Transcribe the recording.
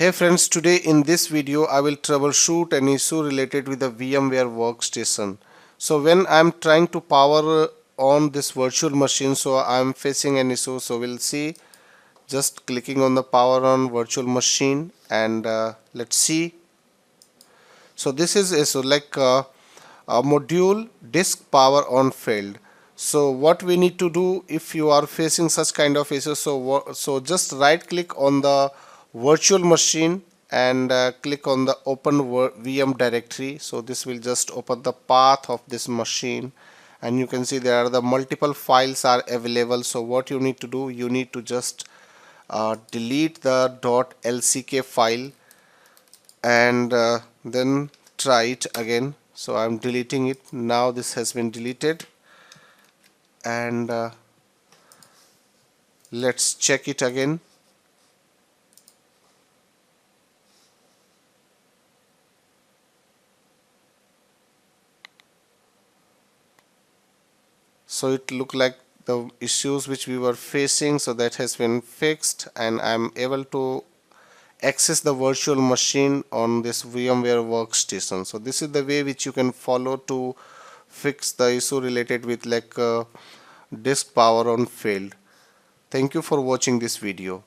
Hey friends, today in this video I will troubleshoot an issue related with the VMware workstation. So when I'm trying to power on this virtual machine, so I'm facing an issue. So we'll see, just clicking on the power on virtual machine, and let's see. So this is a module disk power on failed. So what we need to do if you are facing such kind of issue, so just right click on the virtual machine and click on the open VM directory. So this will just open the path of this machine, and you can see there are the multiple files are available. So what you need to do, you need to just delete the .lck file and then try it again. So I'm deleting it now. This has been deleted, and let's check it again. So it looked like the issues which we were facing, so that has been fixed, and I'm able to access the virtual machine on this VMware workstation. So this is the way which you can follow to fix the issue related with disk power on failed. Thank you for watching this video.